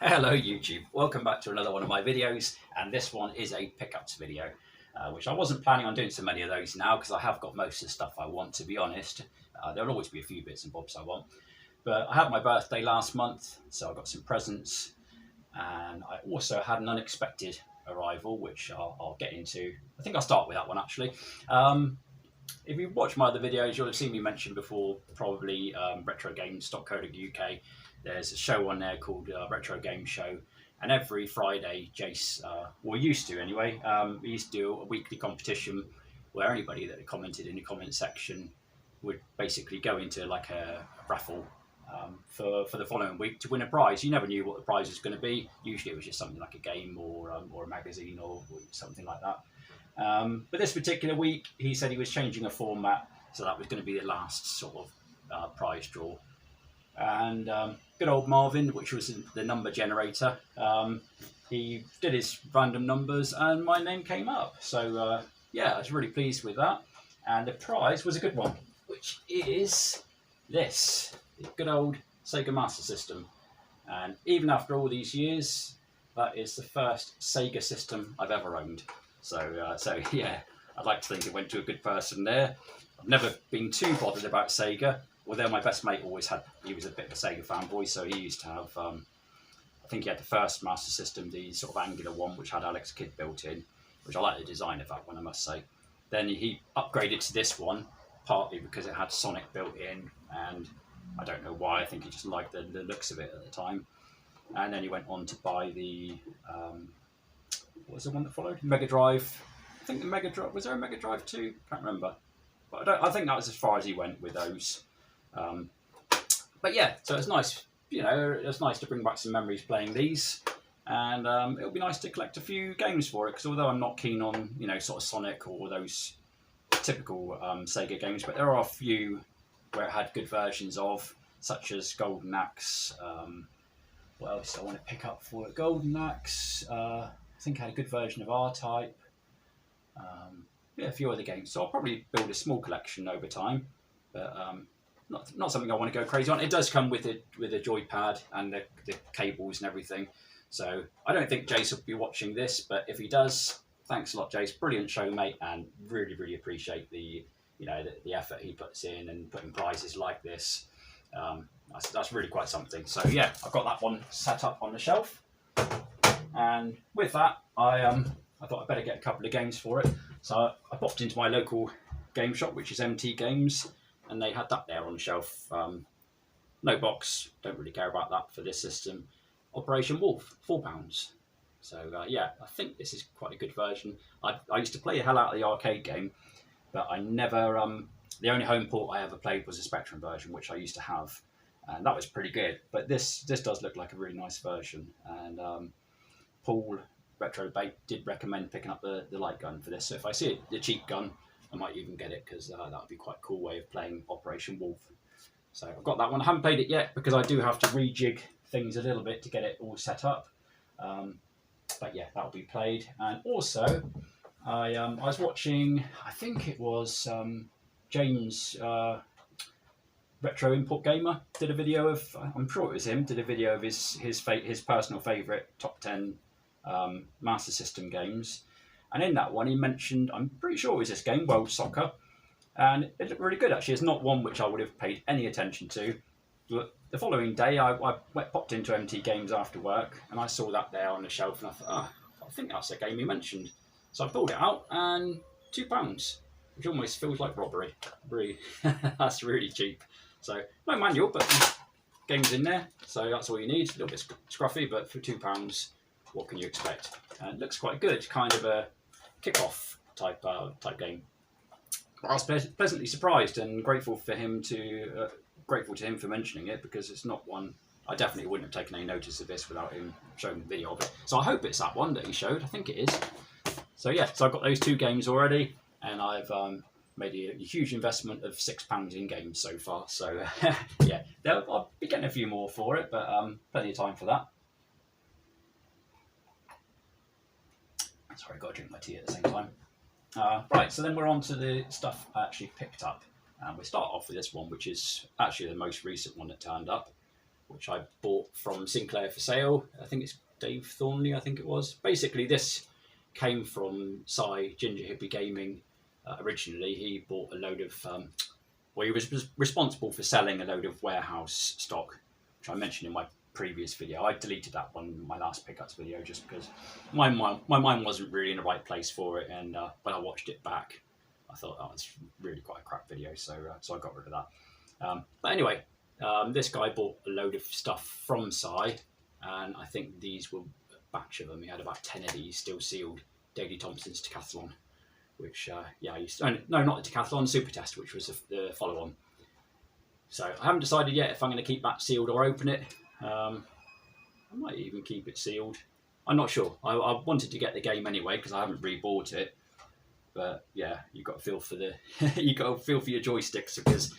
Hello YouTube, welcome back to another one of my videos, and this one is a pickups video, which I wasn't planning on doing so many of those now because I have got most of the stuff I want, to be honest. There'll always be a few bits and bobs I want, but I had my birthday last month, so I got some presents, and I also had an unexpected arrival, which I'll get into. I think I'll start with that one actually. If you've watched my other videos, you'll have seen me mention before, probably retrogames.co.uk. There's a show on there called Retro Game Show, and every Friday, Jace, or used to anyway, we used to do a weekly competition where anybody that had commented in the comment section would basically go into like a raffle for the following week to win a prize. You never knew what the prize was going to be. Usually it was just something like a game or a magazine or something like that. But this particular week, he said he was changing a format, so that was going to be the last sort of prize draw. And good old Marvin, which was the number generator, he did his random numbers and my name came up. So yeah, I was really pleased with that. And the prize was a good one, which is this, the good old Sega Master System. And even after all these years, that is the first Sega system I've ever owned. So yeah, I'd like to think it went to a good person there. I've never been too bothered about Sega, although my best mate always had, he was a bit of a Sega fanboy, so he used to have, I think he had the first Master System, the sort of angular one, which had Alex Kidd built in, which I like the design of that one, I must say. Then he upgraded to this one, partly because it had Sonic built in, and I don't know why, I think he just liked the looks of it at the time. And then he went on to buy the, what was the one that followed? Mega Drive. I think the Mega Drive, was there a Mega Drive 2? Can't remember. But I think that was as far as he went with those. But yeah, so it's nice, you know, it's nice to bring back some memories playing these. And it'll be nice to collect a few games for it, because although I'm not keen on, you know, sort of Sonic or those typical Sega games, but there are a few where it had good versions of, such as Golden Axe. What else do I want to pick up for it? Golden Axe. I think I had a good version of R-Type. Yeah, a few other games. So I'll probably build a small collection over time, but not something I want to go crazy on. It does come with a joypad and the cables and everything. So I don't think Jace will be watching this, but if he does, thanks a lot, Jace. Brilliant show, mate, and really, really appreciate the effort he puts in and putting prizes like this. That's really quite something. So yeah, I've got that one set up on the shelf. And with that, I thought I'd better get a couple of games for it. So I popped into my local game shop, which is MT Games, and they had that there on the shelf. No box, don't really care about that for this system. Operation Wolf, £4. So yeah, I think this is quite a good version. I used to play the hell out of the arcade game, but I never, the only home port I ever played was the Spectrum version, which I used to have, and that was pretty good. But this does look like a really nice version, and Paul Retrobait did recommend picking up the light gun for this. So if I see the cheap gun, I might even get it, because that would be quite a cool way of playing Operation Wolf. So I've got that one. I haven't played it yet because I do have to rejig things a little bit to get it all set up. But yeah, that'll be played. And also, I was watching, I think it was James, Retro Import Gamer, did a video of, I'm sure it was him, did a video of his personal favourite top 10 Master System games, and in that one he mentioned, I'm pretty sure it was this game, World Soccer, and it looked really good actually. It's not one which I would have paid any attention to, but the following day I popped into MT Games after work and I saw that there on the shelf, and I thought, I think that's a game he mentioned. So I pulled it out, and £2, which almost feels like robbery. Really, that's really cheap. So no manual, but games in there, so that's all you need. A little bit scruffy, but for £2, what can you expect? And it looks quite good, kind of a kick-off type game. I was pleasantly surprised and grateful to him for mentioning it, because it's not one I definitely wouldn't have taken any notice of this without him showing the video of it. So I hope it's that one that he showed. I think it is. So yeah, so I've got those two games already, and I've made a huge investment of £6 in games so far. So yeah, I'll be getting a few more for it, but plenty of time for that. Sorry, I've got to drink my tea at the same time. Right, so then we're on to the stuff I actually picked up. And we'll start off with this one, which is actually the most recent one that turned up, which I bought from Sinclair for sale. I think it's Dave Thornley, I think it was. Basically, this came from Ginger Hippie Gaming originally. He bought a load of, well, he was responsible for selling a load of warehouse stock, which I mentioned in my previous video. I deleted that one in my last pickups video just because my mind wasn't really in the right place for it, and when I watched it back, I thought that was really quite a crap video, so I got rid of that. But anyway, this guy bought a load of stuff from Psy, and I think these were a batch of them. He had about 10 of these still sealed. Daley Thompson's Decathlon, which yeah, I used to, no, not the Decathlon, Super Test, which was the follow-on. So I haven't decided yet if I'm going to keep that sealed or open it. I might even keep it sealed. I'm not sure. I wanted to get the game anyway because I haven't rebought it. But yeah, you've got to feel for the you got to feel for your joysticks, because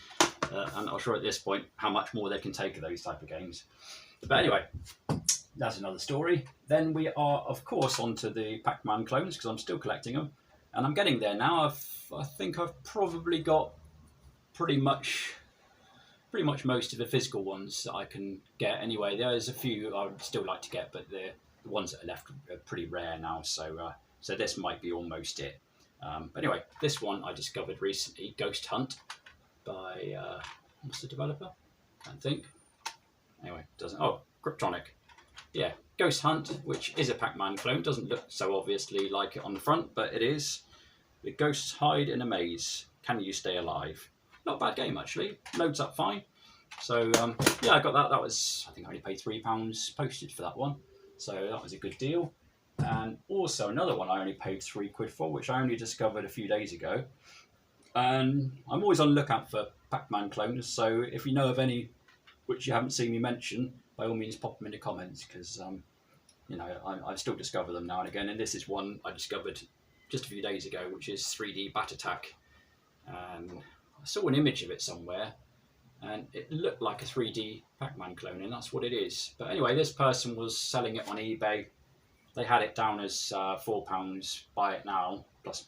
I'm not sure at this point how much more they can take of those type of games. But anyway, that's another story. Then we are, of course, onto the PacMan clones, because I'm still collecting them, and I'm getting there now. I think I've probably got pretty much most of the physical ones that I can get. Anyway, there's a few I would still like to get, but the ones that are left are pretty rare now. So this might be almost it. But anyway, this one I discovered recently, Ghost Hunt, by what's the developer? Can't think. Anyway, doesn't. Oh, Cryptronic. Yeah, Ghost Hunt, which is a PacMan clone. Doesn't look so obviously like it on the front, but it is. The ghosts hide in a maze. Can you stay alive? Not a bad game actually. Loads up fine. So yeah, I got that. That was, I think I only paid £3 postage for that one. So that was a good deal. And also another one I only paid £3 for, which I only discovered a few days ago. And I'm always on the lookout for PacMan clones, so if you know of any which you haven't seen me mention, by all means pop them in the comments, because you know, I still discover them now and again. And this is one I discovered just a few days ago, which is 3D Bat Attack. And I saw an image of it somewhere, and it looked like a 3D PacMan clone, and that's what it is. But anyway, this person was selling it on eBay. They had it down as £4, buy it now, plus,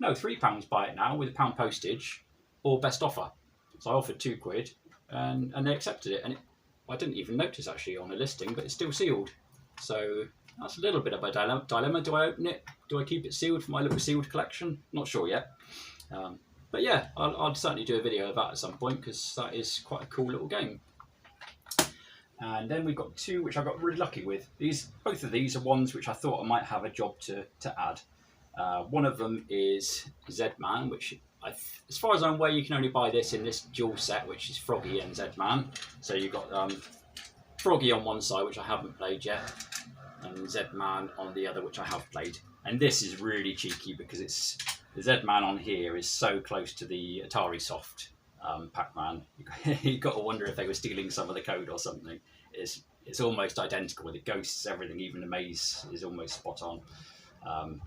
no, £3, buy it now with £1 postage, or best offer. So I offered £2, and they accepted it. And I didn't even notice actually on the listing, but it's still sealed. So that's a little bit of a dilemma. Do I open it? Do I keep it sealed for my little sealed collection? Not sure yet. But yeah, I'll certainly do a video of that at some point, because that is quite a cool little game. And then we've got two which I got really lucky with. Both of these are ones which I thought I might have a job to add. One of them is Zedman, which as far as I'm aware, you can only buy this in this dual set, which is Froggy and Zedman. So you've got Froggy on one side, which I haven't played yet, and Zedman on the other, which I have played. And this is really cheeky because the Zedman on here is so close to the Atari soft PacMan. You've got to wonder if they were stealing some of the code or something. It's almost identical. The ghosts, everything, even the maze is almost spot on.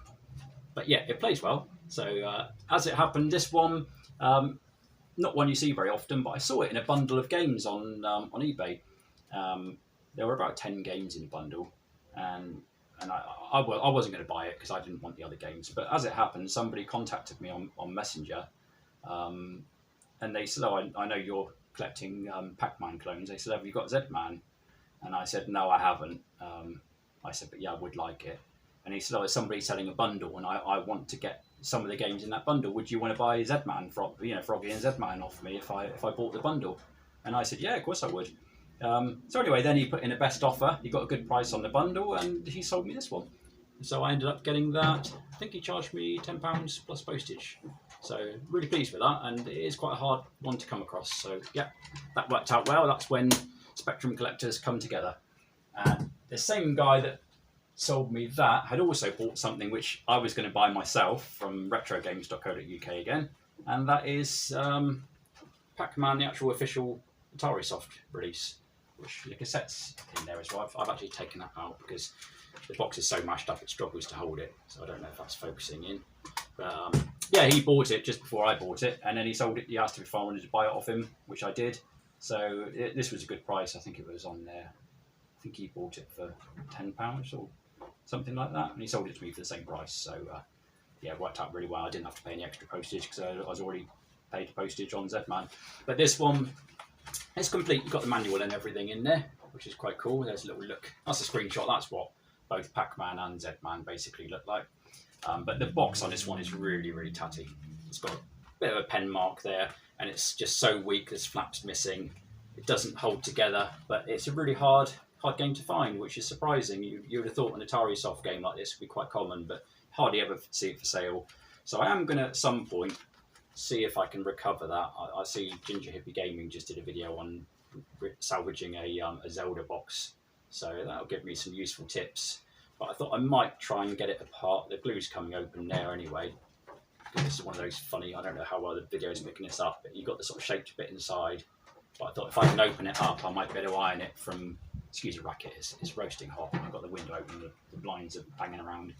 But yeah, it plays well. So as it happened, this one, not one you see very often, but I saw it in a bundle of games on eBay. There were about 10 games in the bundle, and I wasn't going to buy it because I didn't want the other games. But as it happened, somebody contacted me on Messenger, and they said, "Oh, I know you're collecting PacMan clones." They said, "Have you got Zedman?" And I said, "No, I haven't." I said, "But yeah, I would like it." And he said, "Oh, there's somebody selling a bundle, and I want to get some of the games in that bundle. Would you want to buy Zedman, Froggy and Zedman off me if I bought the bundle?" And I said, "Yeah, of course I would." So anyway, then he put in a best offer. He got a good price on the bundle, and he sold me this one. So I ended up getting that. I think he charged me £10 plus postage. So really pleased with that, and it is quite a hard one to come across. So yeah, that worked out well. That's when Spectrum collectors come together. And the same guy that sold me that had also bought something which I was going to buy myself from retrogames.co.uk again, and that is PacMan, the actual official Atari soft release, which the cassette's in there as well. I've actually taken that out because the box is so mashed up it struggles to hold it, so I don't know if that's focusing in. But yeah, he bought it just before I bought it, and then he sold it. He asked if I wanted to buy it off him, which I did. So this was a good price. I think it was on there. I think he bought it for £10 or something like that, and he sold it to me for the same price. So yeah, it worked out really well. I didn't have to pay any extra postage because I was already paid postage on Zedman. But this one, It's complete. You've got the manual and everything in there, which is quite cool. There's a little look. That's a screenshot. That's what both PacMan and Zedman basically look like. But the box on this one is really, really tatty. It's got a bit of a pen mark there, and it's just so weak. There's flaps missing. It doesn't hold together, but it's a really hard game to find, which is surprising. You would have thought an Atari soft game like this would be quite common, but hardly ever see it for sale. So I am going to, at some point, see if I can recover that. I see Ginger Hippie Gaming just did a video on salvaging a Zelda box, so that'll give me some useful tips. But I thought I might try and get it apart. The glue's coming open there anyway. This is one of those funny, I don't know how well the video is picking this up, but you've got the sort of shaped bit inside. But I thought if I can open it up, I might be able to iron it from, excuse the racket, it's roasting hot. I've got the window open, the blinds are banging around.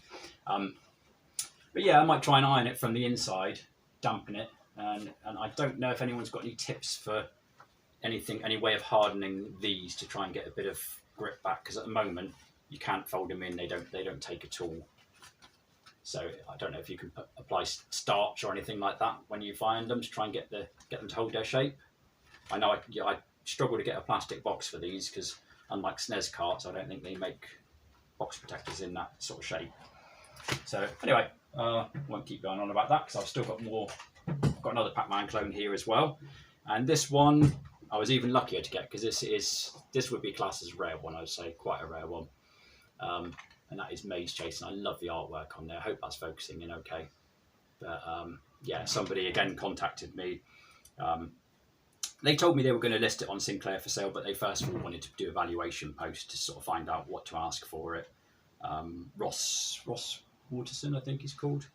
But yeah, I might try and iron it from the inside, dampen it. And I don't know if anyone's got any tips for any way of hardening these to try and get a bit of grip back, because at the moment you can't fold them in, they don't take at all. So I don't know if you can apply starch or anything like that when you find them to try and get them to hold their shape. I know I struggle to get a plastic box for these because unlike SNES carts, I don't think they make box protectors in that sort of shape. So anyway, won't keep going on about that because I've still got more. I've got another PacMan clone here as well, and this one I was even luckier to get because this would be classed as a rare one. I'd say quite a rare one. And that is May+June. I love the artwork on there. I hope that's focusing in okay. But yeah, somebody again contacted me. They told me they were going to list it on Sinclair for sale, but they first of all wanted to do a valuation post to sort of find out what to ask for it. Ross Waterson, I think he's called.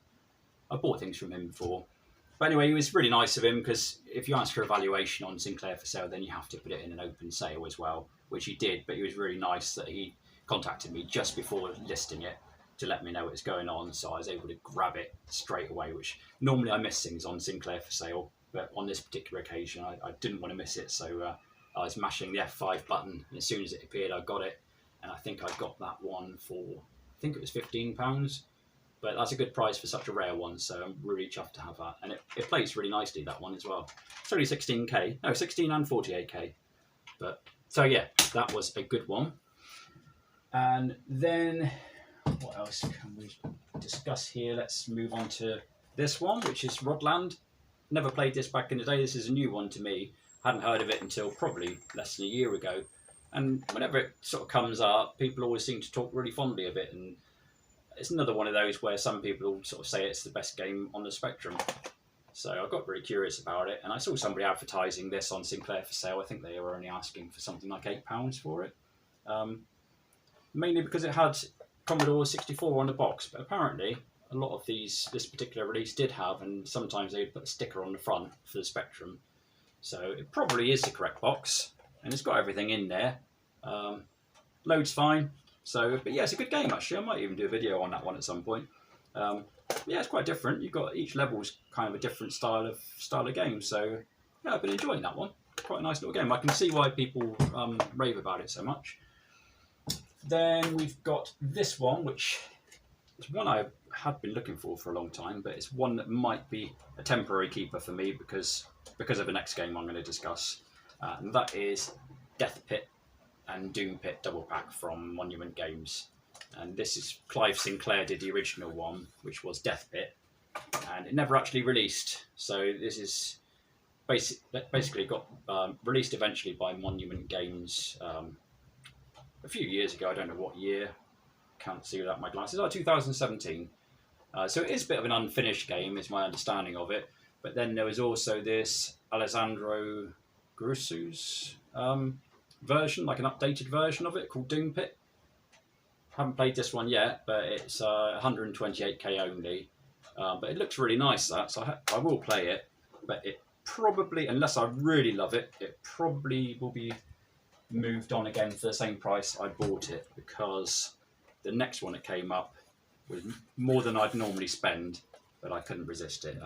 I bought things from him before. But anyway, it was really nice of him because if you ask for a valuation on Sinclair for sale, then you have to put it in an open sale as well, which he did. But it was really nice that he contacted me just before listing it to let me know what's going on, so I was able to grab it straight away, which normally I miss things on Sinclair for sale, but on this particular occasion I didn't want to miss it, so I was mashing the F5 button, and as soon as it appeared I got it, and I think I got that one for, I think it was £15, but that's a good price for such a rare one, so I'm really chuffed to have that, and it plays really nicely, that one as well. It's only 16k, no 16 and 48k, but so yeah, that was a good one. And then, what else can we discuss here? Let's move on to this one, which is Rodland. Never played this back in the day. This is a new one to me. Hadn't heard of it until probably less than a year ago. And whenever it sort of comes up, people always seem to talk really fondly of it. And it's another one of those where some people sort of say it's the best game on the spectrum. So I got very curious about it. And I saw somebody advertising this on Sinclair for sale. I think they were only asking for something like £8 for it. Mainly because it had Commodore 64 on the box, but apparently a lot of this particular release did have, and sometimes they put a sticker on the front for the Spectrum. So it probably is the correct box, and it's got everything in there. Loads fine. So, but yeah, it's a good game actually. I might even do a video on that one at some point. Yeah, it's quite different. You've got each level's kind of a different style of game. So yeah, I've been enjoying that one. Quite a nice little game. I can see why people rave about it so much. Then we've got this one, which is one I had been looking for a long time, but it's one that might be a temporary keeper for me because of the next game I'm going to discuss. And that is Death Pit and Doom Pit double pack from Monument Games. And this is Clive Sinclair did the original one, which was Death Pit, and it never actually released. So this is basically got released eventually by Monument Games. A few years ago, I don't know what year, can't see without my glasses, 2017. So it is a bit of an unfinished game, is my understanding of it. But then there was also this Alessandro Grussu's version, like an updated version of it, called Doom Pit. Haven't played this one yet, but it's 128k only. But it looks really nice, that, so I will play it. But it probably, unless I really love it, it probably will be moved on again for the same price I bought it, because the next one that came up was more than I'd normally spend, but I couldn't resist it.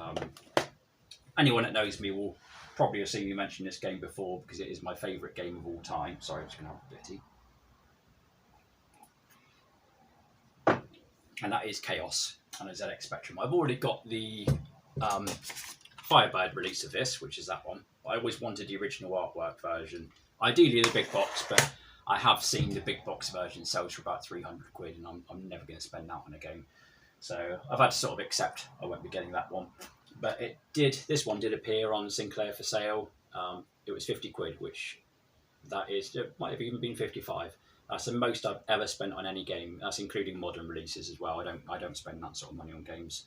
Anyone that knows me will probably have seen me mention this game before because it is my favourite game of all time. Sorry, I'm just going to have a bit of tea. And that is Chaos on a ZX Spectrum. I've already got the Firebird release of this, which is that one I always wanted the original artwork version. Ideally the big box, but I have seen the big box version sells for about 300 quid, and I'm never going to spend that on a game. So I've had to sort of accept I won't be getting that one. But this one did appear on Sinclair for sale. It was 50 quid, which it might have even been 55. That's the most I've ever spent on any game. That's including modern releases as well. I don't spend that sort of money on games.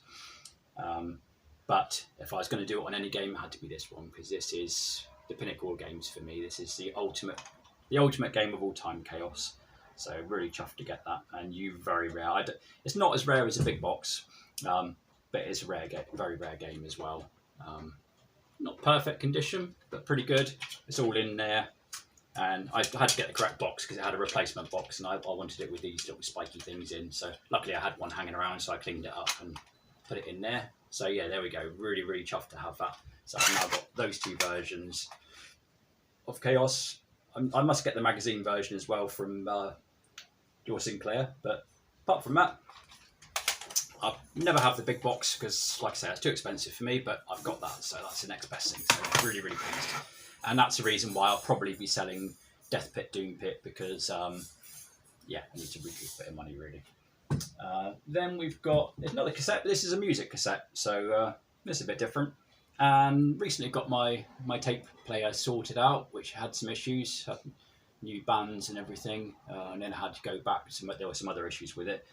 But if I was going to do it on any game, it had to be this one, because this is the pinnacle of games for me. This is the ultimate game of all time, Chaos. So really chuffed to get that, and very rare. It's not as rare as a big box, but it's a very rare game as well. Not perfect condition, but pretty good. It's all in there, and I had to get the correct box because it had a replacement box, and I wanted it with these little spiky things in. So luckily I had one hanging around, so I cleaned it up and put it in there. So yeah, there we go. Really, really chuffed to have that. So I've now got those two versions of Chaos. I must get the magazine version as well from your Sinclair, but apart from that, I'll never have the big box because, like I say, it's too expensive for me, but I've got that, so that's the next best thing. So I'm really, really pleased. And that's the reason why I'll probably be selling Death Pit, Doom Pit, because, yeah, I need to recoup a bit of money, really. Then we've got another cassette. This is a music cassette, so this is a bit different. And recently got my tape player sorted out, which had some issues, had new bands and everything, and then I had to go back. There were some other issues with it.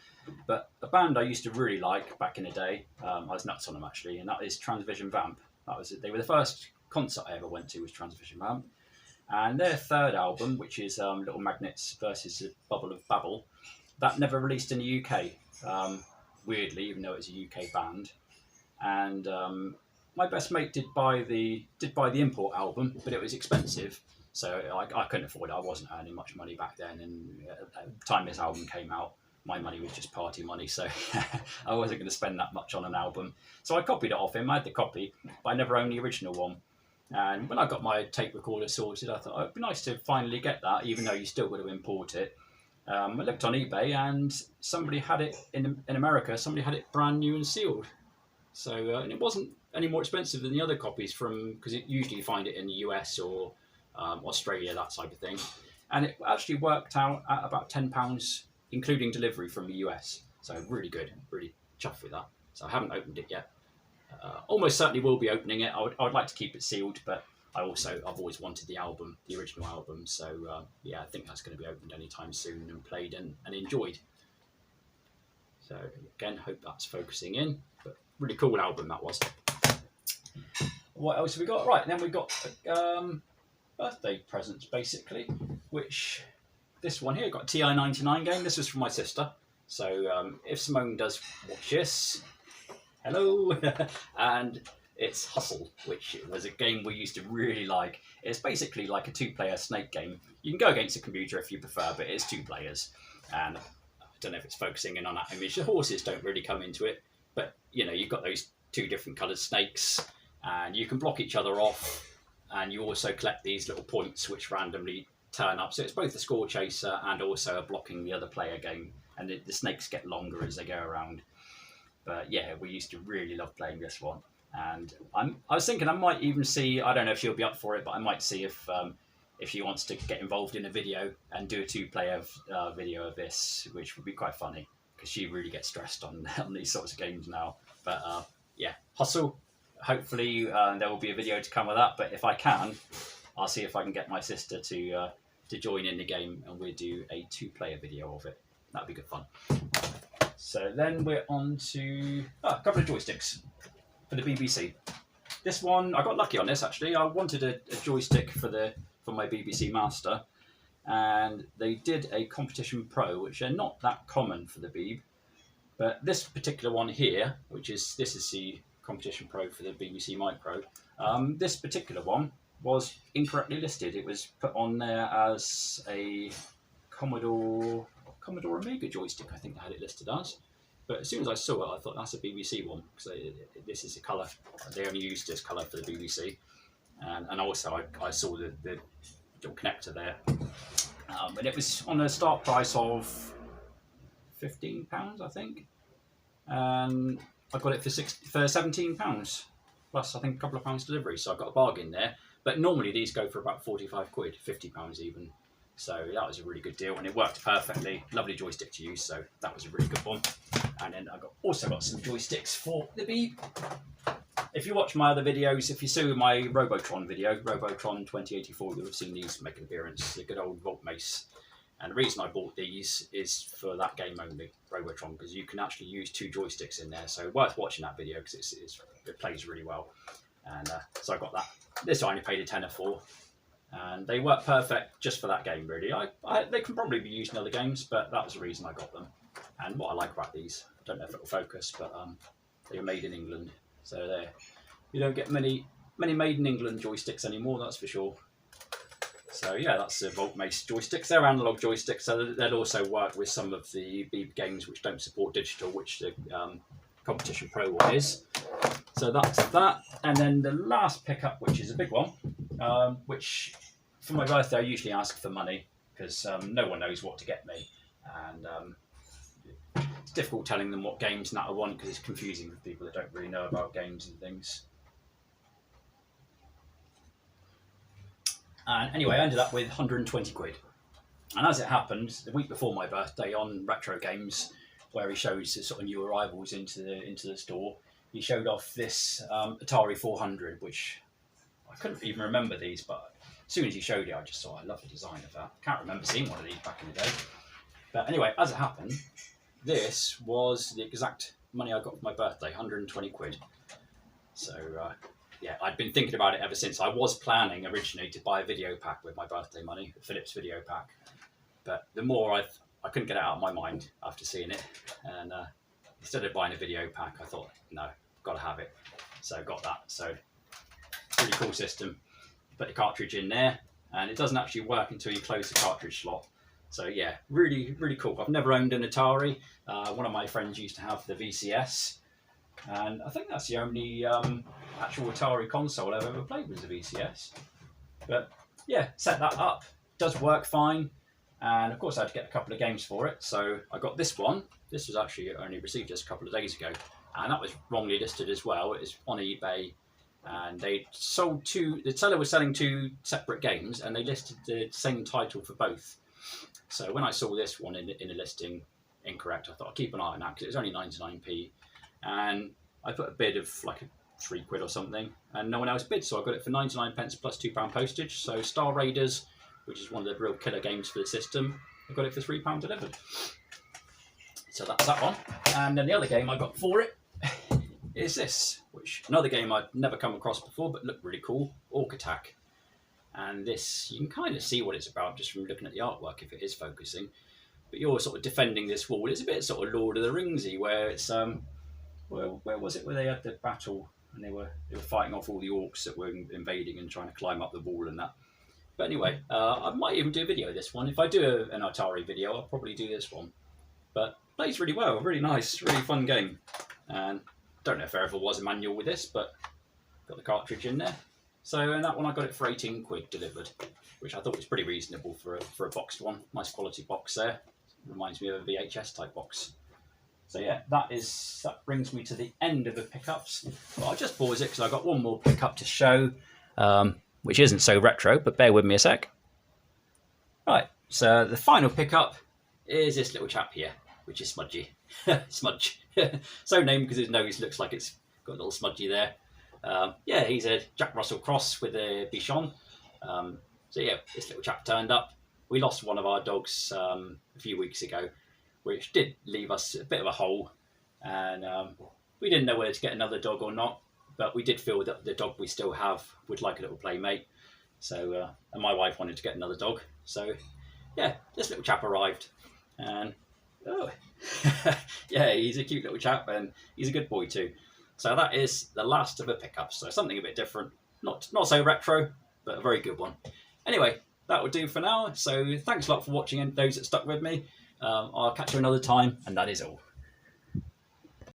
But a band I used to really like back in the day, I was nuts on them actually, and that is Transvision Vamp. They were the first concert I ever went to, was Transvision Vamp. And their third album, which is Little Magnets versus the Bubble of Babel, that never released in the UK, weirdly, even though it's a UK band. And my best mate did buy the import album, but it was expensive, so I couldn't afford it. I wasn't earning much money back then, and at the time this album came out, my money was just party money, so I wasn't going to spend that much on an album. So I copied it off him. I had the copy, but I never owned the original one. And when I got my tape recorder sorted, I thought, oh, it'd be nice to finally get that, even though you still got to import it. I looked on eBay, and somebody had it in America. Somebody had it brand new and sealed. So and it wasn't any more expensive than the other copies because usually you find it in the US or Australia, that type of thing. And it actually worked out at about £10, including delivery from the US. So really good, really chuffed with that. So I haven't opened it yet. Almost certainly will be opening it. I would like to keep it sealed, but I've always wanted the original album. So yeah, I think that's going to be opened anytime soon and played and enjoyed. So again, hope that's focusing in. But really cool album that was. What else have we got? Right, then we got birthday presents basically, which this one here got a TI-99 game. This was from my sister. So if Simone does watch this, hello. And it's Hustle, which was a game we used to really like. It's basically like a two-player snake game. You can go against a computer if you prefer, but it's 2 players. And I don't know if it's focusing in on that image. The horses don't really come into it, but you know, you've got those 2 different coloured snakes, and you can block each other off, and you also collect these little points which randomly turn up. So it's both a score chaser and also a blocking the other player game, and the snakes get longer as they go around. But yeah, we used to really love playing this one, and I was thinking I might even see, I don't know if she'll be up for it, but I might see if she wants to get involved in a video and do a 2-player video of this, which would be quite funny, because she really gets stressed on these sorts of games now. But yeah, Hustle. Hopefully there will be a video to come of that, but if I can, I'll see if I can get my sister to join in the game, and we'll do a 2-player video of it. That'd be good fun. So then we're on to a couple of joysticks for the BBC. This one, I got lucky on this actually. I wanted a joystick for my BBC Master, and they did a Competition Pro, which are not that common for the Beeb. But this particular one here, this is the Competition Pro for the BBC Micro. This particular one was incorrectly listed. It was put on there as a Commodore Amiga joystick, I think they had it listed as. But as soon as I saw it, I thought that's a BBC one, because this is a colour. They only used this colour for the BBC. And also I saw the little connector there. And it was on a start price of £15, I think. And I got it for £17, plus I think a couple of pounds delivery, so I got a bargain there. But normally these go for about 45 quid, £50 even. So that was a really good deal, and it worked perfectly. Lovely joystick to use, so that was a really good one. And then I also got some joysticks for the Beeb. If you watch my other videos, if you saw my Robotron video, Robotron 2084, you'll have seen these make an appearance, the good old Volt Mace. And the reason I bought these is for that game only, Robotron, because you can actually use 2 joysticks in there. So worth watching that video because it plays really well. And so I got that. This I only paid a tenner for. And they work perfect just for that game, really. They can probably be used in other games, but that was the reason I got them. And what I like about these, I don't know if it will focus, but they were made in England. So you don't get many made in England joysticks anymore, that's for sure. So yeah, that's the Volt Mace joysticks. They're analog joysticks, so they'll also work with some of the Beeb games which don't support digital, which the Competition Pro one is. So that's that. And then the last pickup, which is a big one, which for my birthday I usually ask for money because no one knows what to get me. And it's difficult telling them what games and that I want because it's confusing for people that don't really know about games and things. And anyway, I ended up with 120 quid. And as it happened, the week before my birthday on Retro Games, where he shows the sort of new arrivals into the store, he showed off this Atari 400, which I couldn't even remember these, but as soon as he showed it, I just thought I love the design of that. Can't remember seeing one of these back in the day. But anyway, as it happened, this was the exact money I got for my birthday, 120 quid. So yeah, I'd been thinking about it ever since. I was planning originally to buy a video pack with my birthday money, a Philips video pack. But the more I couldn't get it out of my mind after seeing it. And instead of buying a video pack, I thought, no, I've got to have it. So I got that. So really cool system. Put the cartridge in there, and it doesn't actually work until you close the cartridge slot. So yeah, really, really cool. I've never owned an Atari. One of my friends used to have the VCS. And I think that's the only actual Atari console I've ever played was the VCS. But yeah, set that up. Does work fine. And of course I had to get a couple of games for it. So I got this one. This was actually only received just a couple of days ago. And that was wrongly listed as well. It was on eBay. And they sold the seller was selling 2 separate games and they listed the same title for both. So when I saw this one in the listing incorrect, I thought I'll keep an eye on that because it was only 99p. And I put a bid of like 3 quid or something, and no one else bid, so I got it for 99 pence plus £2 postage. So Star Raiders, which is one of the real killer games for the system, I got it for £3 delivered. So that's that one. And then the other game I got for it is this, which another game I'd never come across before, but looked really cool, Orc Attack. And this, you can kind of see what it's about just from looking at the artwork if it is focusing. But you're sort of defending this wall. It's a bit sort of Lord of the Ringsy, where it's where was it where they had the battle and they were fighting off all the orcs that were invading and trying to climb up the wall and that. But anyway, I might even do a video of this one. If I do an Atari video, I'll probably do this one. But it plays really well, really nice, really fun game. And don't know if there ever was a manual with this, but got the cartridge in there. So in that one I got it for 18 quid delivered, which I thought was pretty reasonable for a boxed one. Nice quality box there. Reminds me of a VHS type box. So yeah, that brings me to the end of the pickups. Well, I'll just pause it because I've got one more pickup to show, which isn't so retro, but bear with me a sec. Right, so the final pickup is this little chap here, which is Smudgy. Smudge. So named because his nose looks like it's got a little smudgy there. Yeah, he's a Jack Russell cross with a Bichon. So yeah, this little chap turned up. We lost one of our dogs a few weeks ago, which did leave us a bit of a hole. And we didn't know whether to get another dog or not, but we did feel that the dog we still have would like a little playmate. So, and my wife wanted to get another dog. So yeah, this little chap arrived. And oh, yeah, he's a cute little chap and he's a good boy too. So that is the last of the pickups. So something a bit different, not so retro, but a very good one. Anyway, that will do for now. So thanks a lot for watching and those that stuck with me. I'll catch you another time, and that is all.